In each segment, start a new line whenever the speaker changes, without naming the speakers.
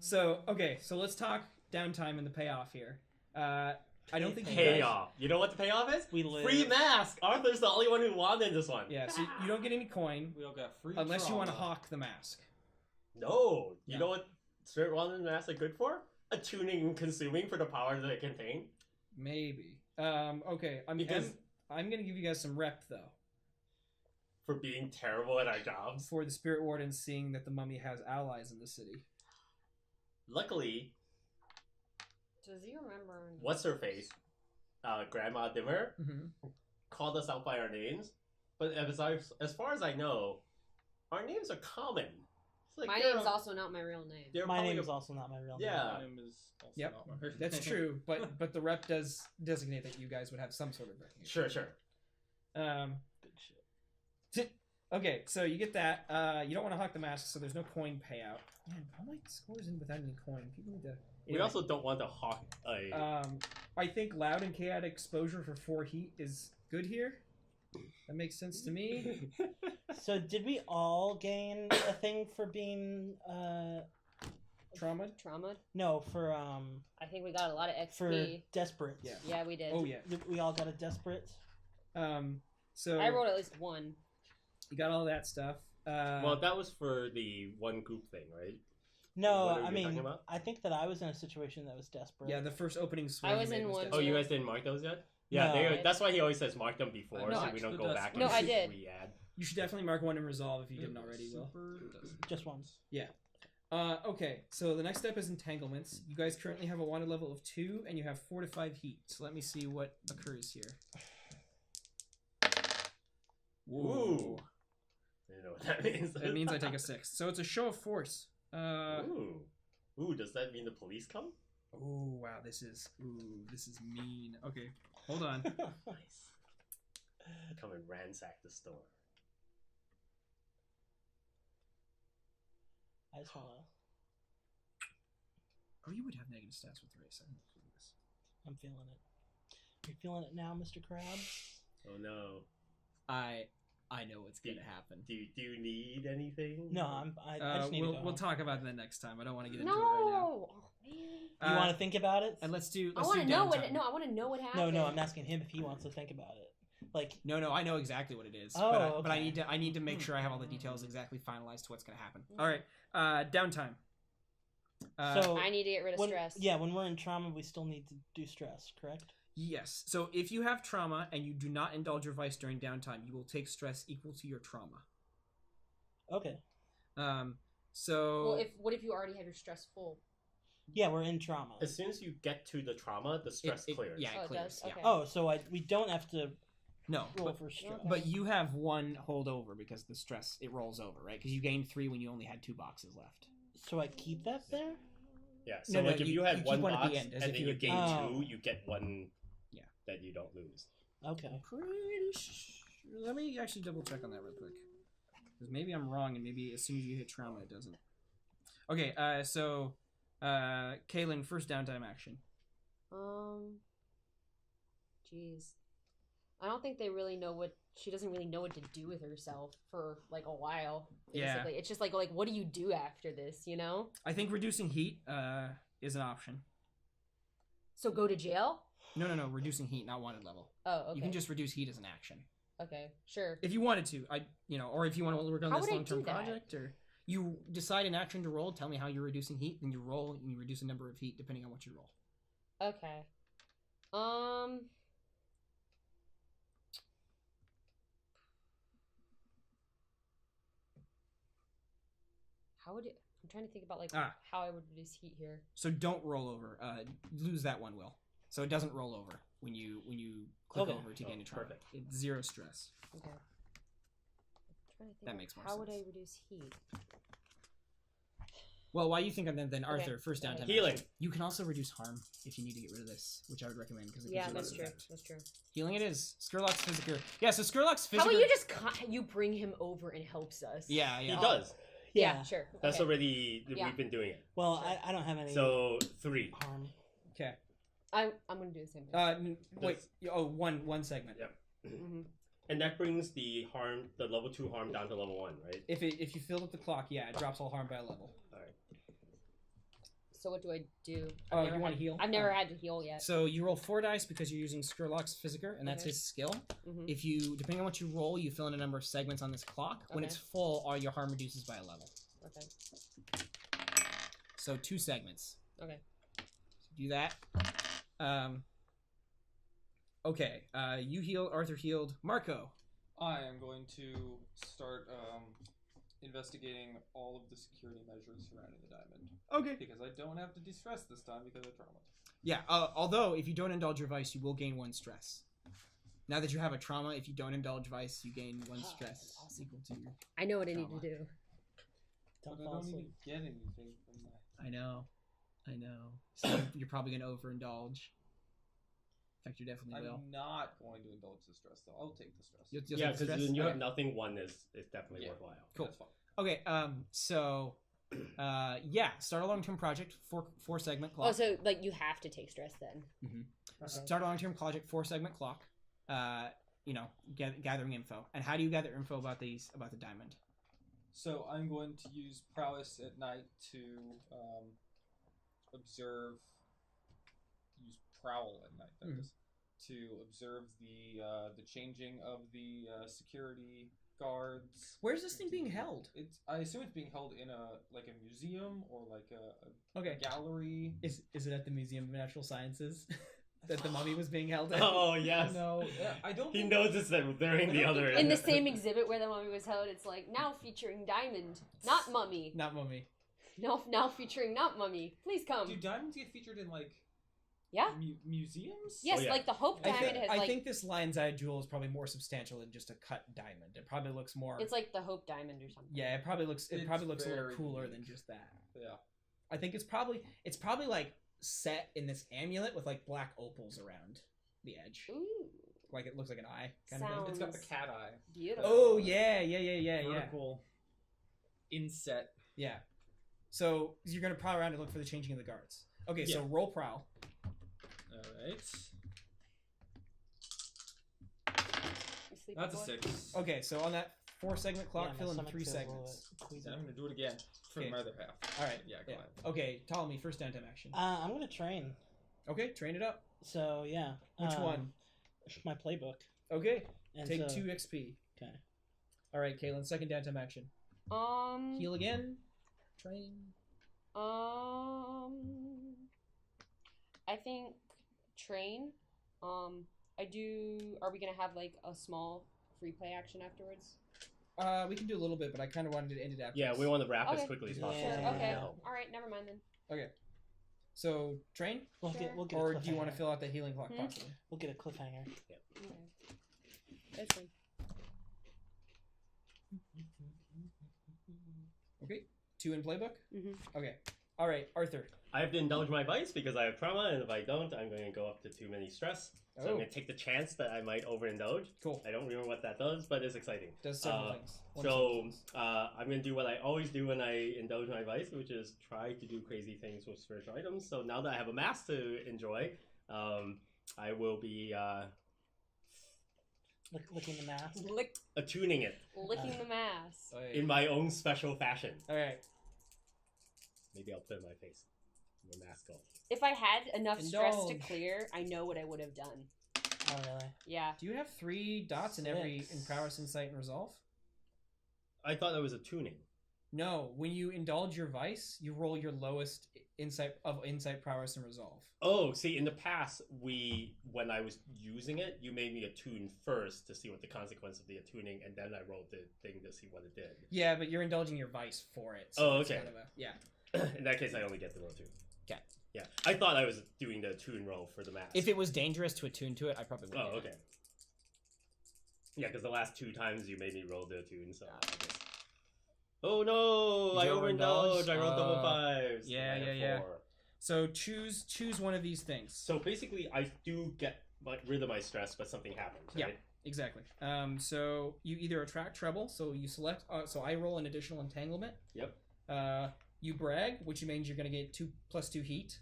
So let's talk downtime and the payoff here. I don't think
payoff. You know what the payoff is?
We live.
Free mask. Arthur's the only one who won in this one.
Yeah, so you don't get any coin.
We all got free
unless you want to
trauma.
hawk the mask.
No. You know what Spirit Wand and masks are good for? Attuning and consuming for the power that it contain.
Maybe. Okay. I'm gonna give you guys some rep though.
For being terrible at our jobs.
For the Spirit Warden seeing that the mummy has allies in the city.
Luckily,
Does he remember?
what's her face? Grandma Dimmer
Mm-hmm.
called us out by our names. But as far as I know, our names are common. It's like
My name's also not my real name.
My name is also not my real name.
Yeah.
My name is also
Yep,
not my real
that's
name.
true. But the rep does designate that you guys would have some sort of recognition.
Sure.
Good shit.
Okay, so you get that. You don't want to hawk the mask, so there's no coin payout. Man, all my scores in without any coin. People need to.
We also don't want to hawk a...
I think loud and chaotic exposure for 4 heat is good here. That makes sense to me.
So did we all gain a thing for being
Trauma?
Trauma?
no, for
I think we got a lot of XP.
for desperate.
Yeah.
Yeah, we did.
Oh yeah.
We all got a desperate.
So
I wrote at least one.
you got all that stuff.
well, that was for the one group thing, right?
No,
What are
I
you
mean,
talking about?
I think that I was in a situation that was desperate.
yeah, the first opening swing.
I was
you made
in one.
Oh, you
Yeah.
guys didn't mark those yet? Yeah,
No.
that's why he always says mark them before,
No,
so we don't
actually
go back and
No, I did.
re-add.
You should definitely mark one in resolve if you didn't already. Will.
Just once.
Okay, so the next step is entanglements. You guys currently have a wanted level of 2, and you have 4 to 5 heat. So let me see what occurs here.
Ooh. I don't know what that means.
That means I take a 6. So it's a show of force.
Ooh, does that mean the police come?
Oh wow, this is mean. Okay, hold on.
Nice. Come and ransack the store.
I just wanna.
Oh, you would have negative stats with race. I didn't do this.
I'm feeling it. You feeling it now, Mr. Crab?
Oh no.
I know what's gonna happen.
Do you need anything?
No, I just need to go.
We'll talk about that next time. I don't want to get
No.
into it right now.
Oh, man.
You want to think about it?
And let's do.
I
Let's
want to
do
know
downtime.
I want to know what happened.
No, I'm asking him if he wants to think about it. Like,
No, I know exactly what it is.
Oh,
but I
okay.
need to make sure I have all the details exactly finalized to what's gonna happen. All right, downtime.
so
I need to get rid of stress.
Yeah, when we're in trauma, we still need to do stress, correct?
Yes. So if you have trauma and you do not indulge your vice during downtime, you will take stress equal to your trauma.
Okay.
So.
Well, what if you already have your stress full?
Yeah, we're in trauma.
As soon as you get to the trauma, the stress clears.
Yeah,
Oh,
it
it
clears.
does?
Yeah.
Okay.
Oh, so we don't have to
No,
roll
but,
for stress.
Okay.
but you have 1 holdover because the stress it rolls over, right? Because you gained 3 when you only had 2 boxes left.
So I keep that there?
Yeah. So
No,
like if you
you
had
keep
one
one at
box
the end, as
and
if
then
you
you
had-
gain
Oh.
2, you get 1.
Yeah.
That you don't lose.
Okay.
Pretty sure. Let me actually double check on that real quick. Because maybe I'm wrong, and maybe as soon as you hit trauma, it doesn't. Okay, so Caelin, first downtime action.
Jeez. I don't think they really know what she doesn't really know what to do with herself for like a while. Basically,
Yeah.
it's just like what do you do after this? You know?
I think reducing heat is an option.
So go to jail?
No, reducing heat, not wanted level.
Oh, okay.
You can just reduce heat as an action.
Okay, sure.
If you wanted to, or if you want to work on
How
this
would I
long-term
do that?
project, or you decide an action to roll, tell me how you're reducing heat, then you roll and you reduce the number of heat depending on what you roll.
Okay. How would it? I'm trying to think about how I would reduce heat here.
So don't roll over. Lose that one, Will. So it doesn't roll over when you click
Okay.
over to gain a trauma.
Perfect.
It's 0 stress.
Okay. I'm trying to think
That makes more
how would
sense.
I reduce heat?
Well, while you think of that, then Arthur, first
go
downtime.
ahead.
Healing.
action. You can also reduce harm if you need to get rid of this, which I would recommend because
Yeah, that's true. That's true.
Healing it is. Skurlock's Physiker. Yeah, so Skurlock's Physiker.
How about you just you bring him over and helps us?
Yeah.
He does.
Yeah, sure.
That's
okay.
already
Yeah.
we've been doing it.
Well, I don't have any
So 3.
harm.
Okay.
I'm gonna do the same thing.
Wait. Oh, one segment.
Yep.
Mm-hmm.
And that brings the level 2 harm down to level 1, right?
If you filled up the clock, yeah, it drops all harm by a level.
All right.
So what do I do?
Oh, you want to heal?
I've never had to heal yet.
So you roll 4 dice because you're using Skurlock's Physiker, and that's
Okay.
his skill.
Mhm.
If you, depending on what you roll, you fill in a number of segments on this clock. When
Okay.
it's full, all your harm reduces by a level.
Okay.
So 2 segments.
Okay.
Do that. Okay. You healed. Arthur healed. Marco.
I am going to start investigating all of the security measures surrounding the diamond.
Okay.
Because I don't have to de-stress this time because of trauma.
Yeah. Although if you don't indulge your vice, you will gain 1 stress. Now that you have a trauma, if you don't indulge vice, you gain 1 stress equal to your.
I know what I need
Trauma.
to do.
But I
fall
don't
asleep.
even get anything from that.
I know. So you're probably gonna overindulge. In fact, you definitely will.
I'm not going to indulge the stress though. I'll take the stress.
You'll
Yeah,
take the
because
stress?
when you
Okay.
have nothing, 1 is definitely
Yeah.
worthwhile.
Cool.
That's fine.
Okay. So, yeah. Start a long-term project. 4 segment clock.
Oh, so like you have to take stress then.
Start a long-term project. 4 segment clock. Gathering info. And how do you gather info about the diamond?
So I'm going to use prowess at night to observe. Use prowl at night. That is to observe the changing of the security guards.
Where's this thing being held?
I assume it's being held in a museum or like a
Okay.
gallery.
Is it at the Museum of Natural Sciences that the mummy was being held at?
Oh yes.
No, I don't.
He
think-
noticed that during the other.
In the same exhibit where the mummy was held, it's like now featuring diamond, not mummy.
Not mummy.
No, now featuring not mummy. Please come.
Do diamonds get featured in like
Yeah.
museums?
Yes,
Oh, yeah.
like the Hope
I
Diamond
think,
has like
this lion's eye jewel is probably more substantial than just a cut diamond. It probably looks more.
it's like the Hope Diamond or something.
Yeah, it probably looks. It
It's
probably looks a little
very
cooler
unique.
than just that.
Yeah.
I think it's probably like set in this amulet with like black opals around the edge,
Ooh,
like it looks like an eye kind of
Sounds-
thing.
It's got the cat eye.
beautiful.
Oh yeah.
Vertical inset.
Yeah. So you're gonna prowl around and look for the changing of the guards. Okay, so roll prowl.
Alright.
You sleepy
That's a
boy?
6.
Okay, so on that 4 segment clock,
my
fill in
stomach
3
feels a little
segments.
bit queasy.
I'm gonna do it again for
Okay.
my other half.
All right.
Yeah, go
Yeah.
ahead.
Okay, Ptolemy, first downtime action.
I'm gonna train.
Okay, train it up.
So yeah.
Which one?
My playbook.
Okay,
And
take
so,
2 XP.
Okay.
All right, Caelin, second downtime action. Heal again. Train.
I think train. I do. Are we gonna have like a small free play action afterwards?
We can do a little bit, but I kind of wanted to end it after.
Yeah,
this.
we want to wrap as
Okay.
quickly as
Yeah.
possible.
Sure,
so we
Okay.
know.
All right. Never mind then.
Okay. So train,
We'll
Sure.
get a
or do you want to
cliffhanger.
fill out the healing clock
Hmm?
possibly?
We'll get a cliffhanger.
Okay. That's fine.
Okay. 2 in playbook.
Mhm.
Okay. All right, Arthur.
I have to indulge my vice because I have trauma, and if I don't, I'm going to go up to too many stress. So I'm
Oh.
going to take the chance that I might overindulge.
Cool.
I don't remember what that does, but it's exciting.
Does several
Uh,
things. One of several
So
things.
I'm going to do what I always do when I indulge my vice, which is try to do crazy things with spiritual items. So now that I have a mask to enjoy, I will be
Licking the mask.
attuning it
Licking the mass.
in my own special fashion.
All right.
Maybe I'll put it in my face. My mask on.
If I had enough stress to
Indulge.
clear, I know what I would have done.
Oh really?
Yeah.
Do you have 3 dots in every in
6.
prowess, insight, and resolve?
I thought that was a tuning.
No. When you indulge your vice, you roll your lowest insight, prowess, and resolve.
Oh, see, in the past, when I was using it, you made me attune first to see what the consequence of the attuning, and then I rolled the thing to see what it did.
Yeah, but you're indulging your vice for it.
Oh,
it's
okay.
kind of yeah.
In that case, I only get the roll 2.
Okay.
Yeah, I thought I was doing the attune roll for the mask.
If it was dangerous to attune to it, I probably would.
Oh, okay. Yeah, because the last 2 times you made me roll the attune, so I guess. Oh no!
Did
I
you
overindulged. I rolled double
Oh.
5s.
Yeah,
I have
yeah.
4.
So choose one of these things.
So basically, I do get rid of my stress, but something happens.
Yeah.
Right?
Exactly. So you either attract trouble, so you select. So I roll an additional entanglement.
Yep.
You brag, which means you're gonna get 2+2 heat.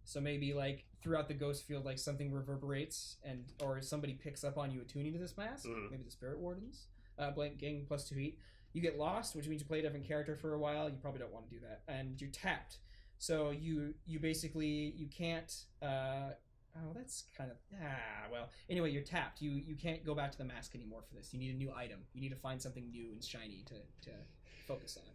So maybe like throughout the ghost field, like something reverberates, or somebody picks up on you attuning to this mask.
Mhm.
Maybe the spirit wardens. Blank getting +2 heat. You get lost, which means you play a different character for a while. You probably don't want to do that, and you're tapped. So you basically you can't. Oh, that's kind of well. Anyway, you're tapped. You can't go back to the mask anymore for this. You need a new item. You need to find something new and shiny to focus on.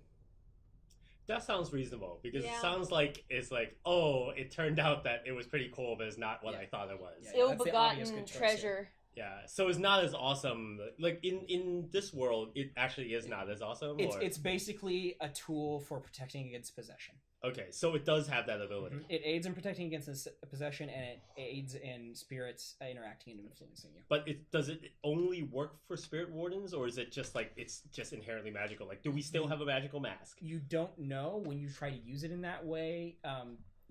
That sounds reasonable because
Yeah.
it sounds like it's like, oh, it turned out that it was pretty cool, but it's not what I thought it was.
Yeah. that's the obvious
Ill-begotten
good choice
treasure.
Yeah, so it's not as awesome. Like in this world, it actually is not as awesome.
It's basically a tool for protecting against possession.
Okay, so it does have that ability.
It aids in protecting against possession, and it aids in spirits interacting and influencing you.
But does it only work for spirit wardens, or is it just like it's just inherently magical? Like, do we still have a magical mask?
You don't know when you try to use it in that way.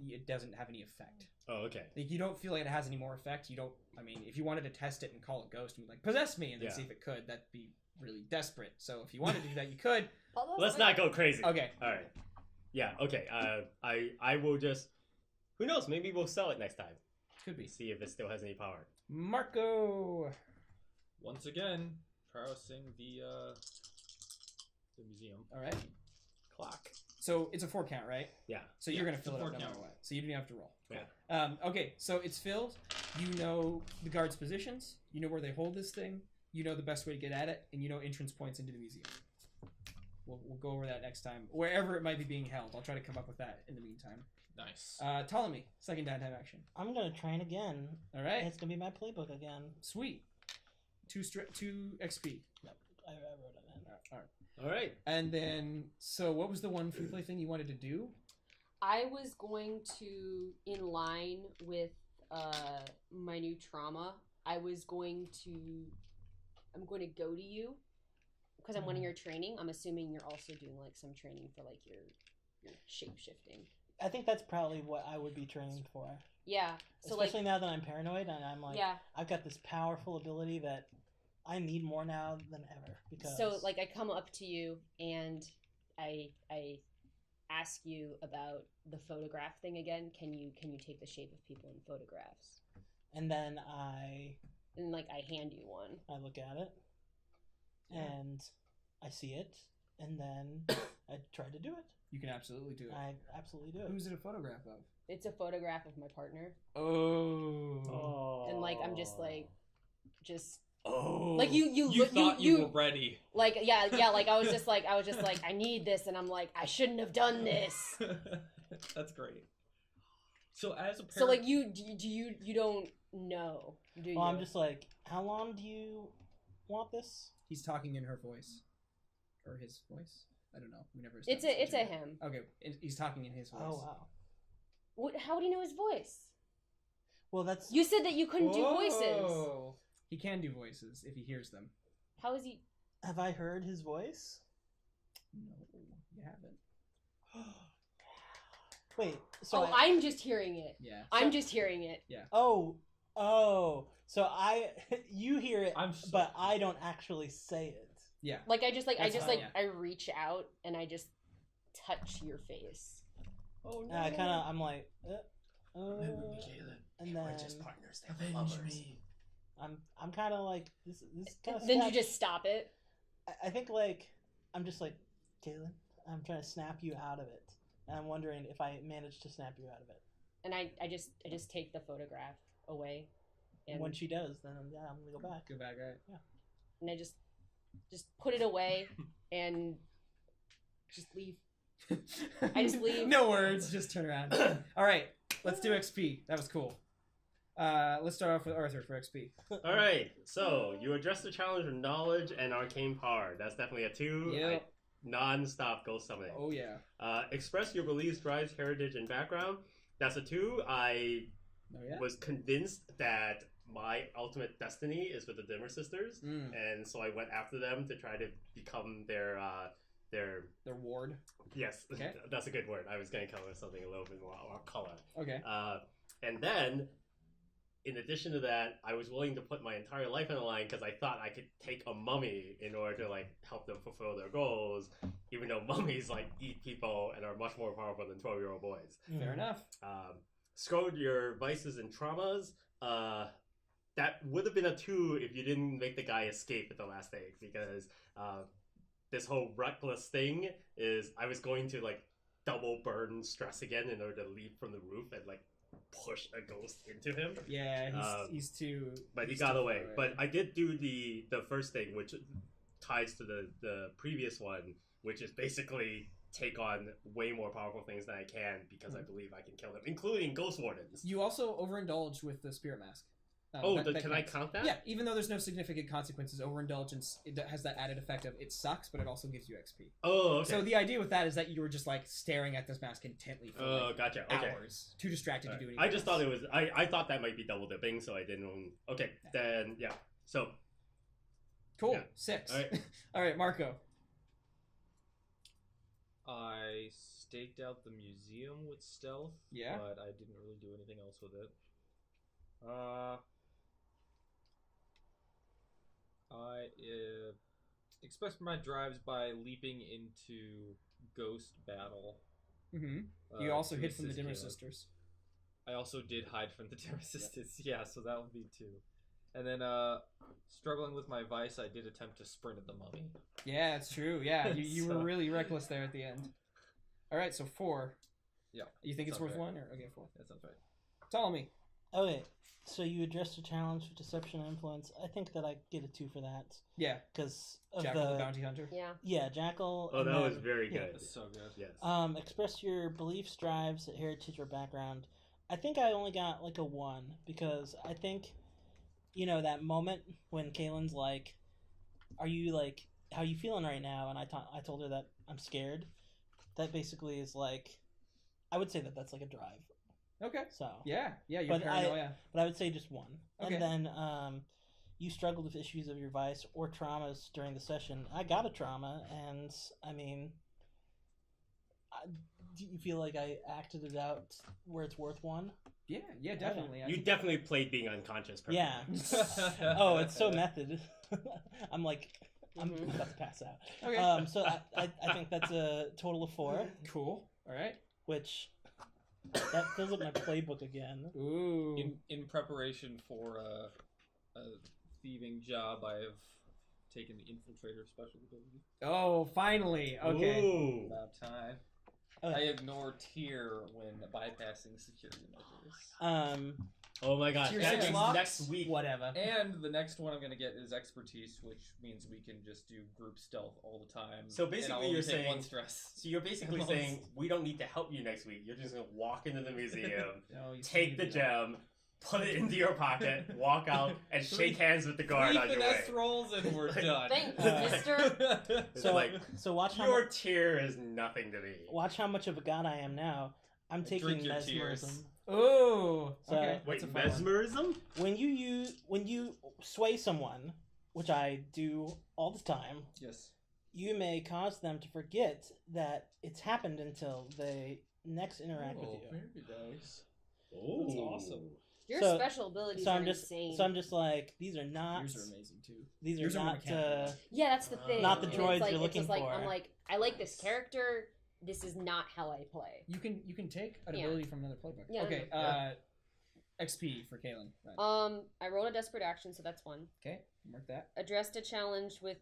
It doesn't have any effect.
Oh, okay.
Like you don't feel like it has any more effect. You don't. I mean, if you wanted to test it and call it ghost and be like possess me and then see if it could, that'd be really desperate. So if you wanted to do that, you could.
Let's not go crazy.
Okay.
All right. Yeah. Okay. I will just. Who knows? Maybe we'll sell it next time.
Could be.
See if it still has any power.
Marco.
Once again, prowessing the museum.
All right.
Clock.
So it's a 4 count, right?
Yeah.
So you're gonna
it's a
fill it up
4
no
count.
matter what. So you don't have to roll.
Yeah.
Okay, so it's filled. You know the guards' positions. You know where they hold this thing. You know the best way to get at it, and you know entrance points into the museum. We'll go over that next time, wherever it might be being held. I'll try to come up with that in the meantime.
Nice.
Ptolemy, second downtime action.
I'm gonna train again.
All right,
It's gonna be my playbook again.
sweet. 2 XP.
I wrote it in.
All right.
All right.
And then, so what was the one free play thing you wanted to do?
I was going to, in line with my new trauma, I'm going to go to you because I'm wanting your training. I'm assuming you're also doing like some training for like your shape shifting.
I think that's probably what I would be trained for.
Yeah. So
Especially
like,
now that I'm paranoid and I'm like,
yeah.
I've got this powerful ability that I need more now than ever. Because
So like I come up to you and I ask you about the photograph thing again. Can you take the shape of people in photographs?
and then I
And I hand you one.
look at it and I see it and then I try to do it.
You can absolutely do it.
I absolutely do it.
Who's it a photograph of?
It's a photograph of my partner.
Oh.
Oh.
And I'm just
Oh.
like you
You thought you were ready.
yeah, I was just like I need this, and I'm like I shouldn't have done this.
That's great. So as a parent,
So you don't know, do you?
Well, I'm just like, how long do you want this?
He's talking in her voice, or his voice. I don't know. We never.
it's
established
a
the gender.
him.
Okay, he's talking in his voice.
Oh wow.
How would he know his voice?
Well, that's
You said that you couldn't do voices.
Whoa.
He can do voices if he hears them.
How is he?
have I heard his voice?
No, you haven't.
Wait, so
I'm just hearing it.
Yeah.
I'm just hearing it.
oh, so you hear it,
I'm so
but I don't actually say it.
Yeah.
I just
fine, yeah.
I reach out and I just touch your face.
Oh no.
And I'm like, and then
partners.
Avenge me.
I'm kind of like this kind of.
Then you just stop it.
I think I'm just like, Caelin, I'm trying to snap you out of it, and I'm wondering if I managed to snap you out of it.
And I just take the photograph away.
And when she does, then I'm gonna go back.
Go back, right?
And I just put it away and just leave. I just leave.
No words, just turn around. All right, let's do XP. That was cool. Let's start off with Arthur for XP.
All right. So you address the challenge of knowledge and arcane power. That's definitely a 2.
Yep.
Non-stop ghost summoning.
Oh yeah.
Express your beliefs, drives, heritage, and background. That's a 2. I
Oh yeah.
was convinced that my ultimate destiny is with the Dimmer sisters, and so I went after them to try to become their
Their ward.
yes,
Okay.
that's a good word. I was going to color something a little bit more color.
Okay.
And then, in addition to that, I was willing to put my entire life on the line because I thought I could take a mummy in order to help them fulfill their goals, even though mummies eat people and are much more powerful than 12-year-old boys.
Fair enough.
Scroll your vices and traumas. That would have been a 2 if you didn't make the guy escape at the last stage, because this whole reckless thing is I was going to double burn stress again in order to leap from the roof and like push a ghost into him.
Yeah, he's too.
But he
he's
got
too
away.
far
But I did do the first thing, which ties to the previous one, which is basically take on way more powerful things than I can because I believe I can kill them, including ghost wardens.
You also overindulged with the spirit mask.
Can I count that?
Yeah, even though there's no significant consequences, overindulgence has that added effect of it sucks, but it also gives you XP.
Oh, okay.
So the idea with that is that you were just like staring at this mask intently for
gotcha. Okay.
hours, too distracted to do anything.
I just thought it was. I thought that might be double dipping, so I didn't. Okay, then yeah. So
cool.
Yeah.
6.
All right.
All right, Marco.
I staked out the museum with stealth.
Yeah.
But I didn't really do anything else with it. I expressed my drives by leaping into ghost battle.
Mm-hmm. You also
to
hid from the
assist
Dimmer
Caelin.
Sisters.
I also did hide from the Dimmer Sisters. Yeah, so that would be 2. And then, struggling with my vice, I did attempt to sprint at the mummy.
Yeah, it's true. Yeah, you were
So-
really reckless there at the end. All right, so 4.
Yeah.
You think it's
sounds
worth
right.
1 or okay 4?
That sounds right.
Ptolemy.
Okay, so you addressed a challenge for deception and influence. I think that I get a 2 for that
Yeah.
because of
Jackal the Bounty Hunter.
Yeah.
Jackal.
Oh,
and
that
then-
was very
yeah.
good.
That's so good.
Yes.
Express your beliefs, drives, heritage, or background. I think I only got like a 1 because I think, that moment when Caelin's like, "Are you like, how you feeling right now?" And I told her that I'm scared. That basically is like, I would say that that's like a drive.
Okay.
So
Yeah, your
But
paranoia.
but I would say just 1.
Okay.
And then you struggled with issues of your vice or traumas during the session. I got a trauma, and I mean, do you feel like I acted it out where it's worth 1?
Yeah, definitely.
You definitely played being unconscious. Perfectly.
Yeah. Oh, it's so method. I'm
Mhm.
about to pass out.
Okay.
So I think that's a total of 4,
Cool. All right.
which that fills up my playbook again.
Ooh.
In preparation for a thieving job, I have taken the infiltrator special ability.
Oh, finally. Okay.
Ooh.
About time.
Okay.
I ignore tier when bypassing security measures.
Oh my gosh.
Tier
That
6
means
locks?
next week.
Whatever.
And the next one I'm going to get is expertise, which means we can just do group stealth all the time.
So
and I'll
basically
only
you're
take
saying-
1 stress.
So you're basically
Almost.
saying we don't need to help you next week. You're just gonna walk into the museum,
No, you
take the
can't do that.
gem, put it into your pocket, walk out, and shake hands with the guard
3
on your way.
finesse rolls and we're done.
Thank you, mister.
It's
So
like
so watch how
your tier is nothing to me.
watch how much of a god I am now. I'm taking
Drink your
mesmerism.
tears.
Ooh.
So-
Okay.
Wait,
that's a fun one.
mesmerism?
When you sway someone, which I do all the time,
Yes.
you may cause them to forget that it's happened until they next interact with you.
Very nice.
Oh,
That's awesome.
Your
So-
special abilities
So
are
I'm just
insane.
so I'm just like these are not
Yours are amazing too.
these are
yours are more
not
mechanical.
Yeah, that's the thing.
Not the
And
droids
it's like,
you're looking
it's just like,
for.
I'm like, I like this character. This is not how I play.
You can take an
Yeah.
ability from another playbook.
Yeah,
Okay.
yeah.
XP for Caelin. Right.
I rolled a desperate action, so that's 1.
Okay. Mark that.
Addressed a challenge with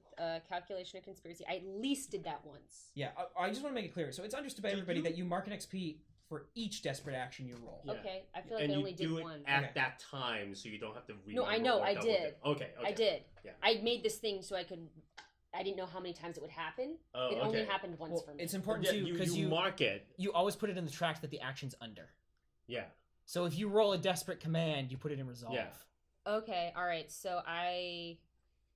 calculation of conspiracy. I at least did that once.
Yeah. I just want to make it clear. So it's understood by
Did
everybody
you-
that you mark an XP for each desperate action you roll.
Yeah.
Okay, I feel like
And
I
you
only
do
did
it
1.
at
Okay.
that time, so you don't have to re.
No, I know, I did.
Okay,
I did.
Yeah.
I made this thing so I could. I didn't know how many times it would happen.
Oh,
It only
okay.
happened once
Well,
for me.
it's important
Yeah,
too because
you mark it.
you always put it in the track that the action's under.
Yeah.
So if you roll a desperate command, you put it in resolve.
Yeah.
Okay, all right. So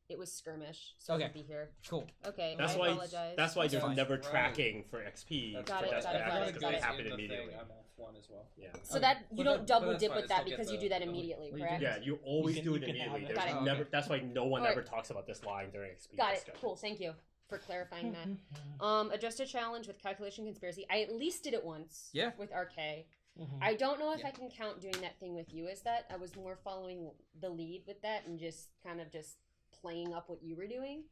it was skirmish. So
Okay.
I'll be here.
Cool.
Okay,
That's
I
why.
apologize.
That's why there's
fine.
never
Right.
tracking for XP
That's
for
Got it,
desperate
got it, got
actions
it,
because
got
they
it.
happen
In the thing,
immediately.
I'm off 1 as well.
Yeah.
So
Okay.
that you
But
don't
that-
double
but that's
dip
fine,
with
I
that
still get
because you
the
do that
ability.
immediately,
Well, you
correct?
do.
Yeah, you always
You
do it
can have
immediately.
it.
There's
Got it.
never.
Okay.
That's why no one
Alright.
ever talks about this line during XP.
Got it.
discussion.
Cool. Thank you for clarifying that.
Mhm.
Addressed a challenge with calculation conspiracy. I at least did it once.
Yeah.
With RK.
Mhm.
I don't know if
Yeah.
I can count doing that thing with you as that. I was more following the lead with that and just kind of just playing up what you were doing.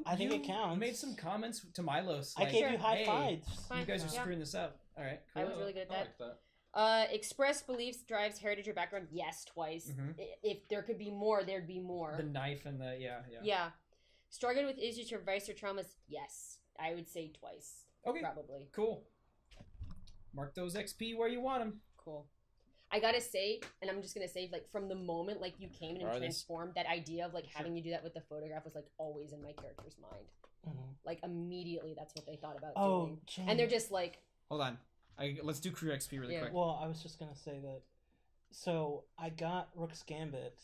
I think
you
it counts.
made some comments to Milos.
I
Like,
gave you high
hey,
fives.
Fine.
You guys are
Yeah.
screwing this up. All right. Cool.
I was really good at
I
that.
like that.
Express beliefs, drives, heritage, or background. Yes, twice.
Mhm.
If there could be more, there'd be more.
The knife and the
Yeah. Struggling with issues or vice or traumas. Yes, I would say twice.
Okay.
Probably.
Cool. Mark those XP where you want them.
Cool. I gotta say, and I'm just gonna say, like, from the moment like you came in and transformed, that idea of like having you do that with the photograph was like always in my character's mind. Like immediately, that's what they thought about doing,
James.
and they're just like,
Hold on. Let's do crew XP really quick.
Well, I was just gonna say that. So I got Rook's Gambit.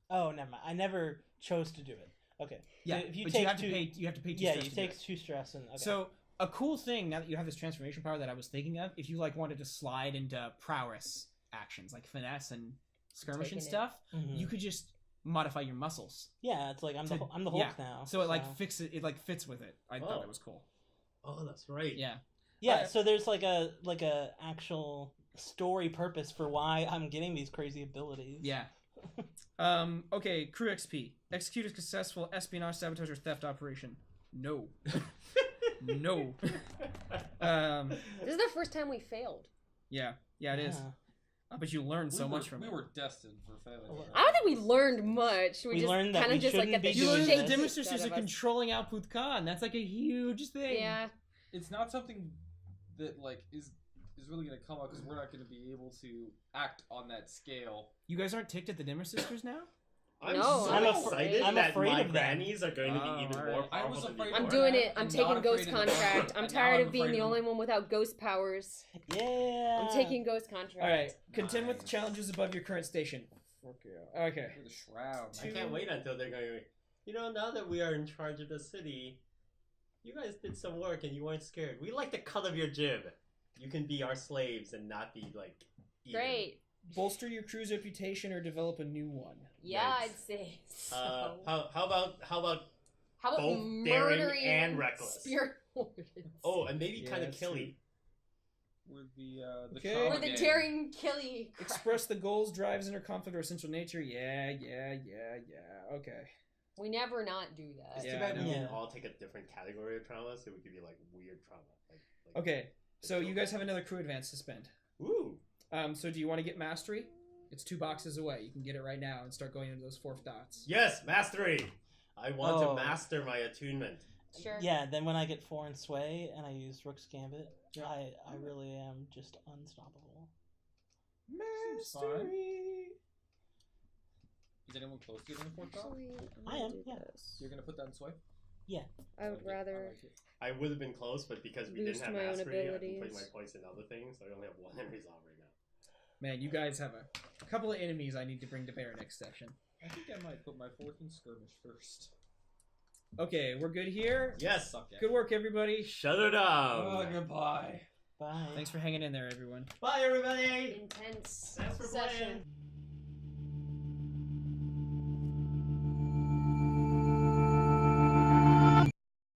Oh, never mind. I never chose to do it. Okay.
Yeah,
so if you
but
take
you have to pay. You have to pay 2 stress.
Yeah, you
to do
take
it.
2 stress and. Okay.
So a cool thing now that you have this transformation power that I was thinking of, if you like wanted to slide into prowess actions like finesse and skirmish and stuff, you could just modify your muscles.
Yeah, it's like I'm the Hulk now.
So it like fits with it. I thought that was cool.
Oh, that's right.
Yeah.
Yeah, so there's like a actual story purpose for why I'm getting these crazy abilities.
Yeah. Okay, crew XP. Execute a successful espionage, sabotage, or theft operation. No. No.
this is the first time we failed.
Yeah, it is. But you learned so much from it.
We were destined for failure.
I don't think we learned much. We just
learned that
kind
we
of just like
shouldn't
got the
be
You learned
doing
that
this.
the Demonstrators are controlling Output Khan. That's like a huge thing.
Yeah.
It's not something that like is really going to come out because we're not going to be able to act on that scale.
You guys aren't ticked at the Demonstrators now?
I'm
No.
so
I'm
excited
I'm
that
afraid
my
of them.
grannies are going to be even more
I
powerful
was
than
afraid
you
of
I'm
are.
doing it. I'm
I'm
taking
not
ghost
afraid of
contract.
them.
I'm
Now
tired
I'm
of being
afraid
the
of
only
them.
one without ghost powers.
Yeah.
I'm taking ghost contract.
All right. Contend with the
Nice.
challenges above your current station. Okay.
For the shroud.
I can't wait until they're going to, now that we are in charge of the city, you guys did some work and you weren't scared. We like the cut of your jib. You can be our slaves and not be, like, eaten.
Great.
Bolster your crew's reputation or develop a new one.
Yeah,
Yikes.
I'd say so.
How about
How about
both daring
murdering
and reckless?
Spirit wardens?
Oh, and maybe
Yeah,
kind of
that's
killy.
With the
Okay.
trauma
Or the
gang.
daring killy. crap.
Express the goals, drives, inner conflict, or essential nature. Yeah. Okay.
We never not do that.
It's
Yeah,
too bad we
I know.
didn't all take a different category of trauma, so we could be like weird trauma. Like
Okay. So you guys have another crew advance to spend.
Ooh.
So do you want to get mastery? It's 2 boxes away. You can get it right now and start going into those 4 dots.
Yes, mastery. I want
Oh.
to master my attunement.
Sure.
Yeah, then when I get 4 in sway and I use Rook's Gambit, I really am just unstoppable.
Mastery.
Is anyone close to getting a 4th dot?
I am, yeah.
You're gonna put that in sway?
I would rather.
I would have been close, but because we
Boost
didn't have
my own
mastery, I've been putting
abilities.
my points in other things, so I only have 1 in resolve right now.
Man, you guys have a couple of enemies I need to bring to bear next session.
I think I might put my 4th in skirmish first.
Okay, we're good here.
Yes.
Suck it.
Good work, everybody.
Shut her down.
Oh, goodbye.
Bye.
Thanks for hanging in there, everyone.
Bye, everybody.
Intense
Thanks for
session.
playing.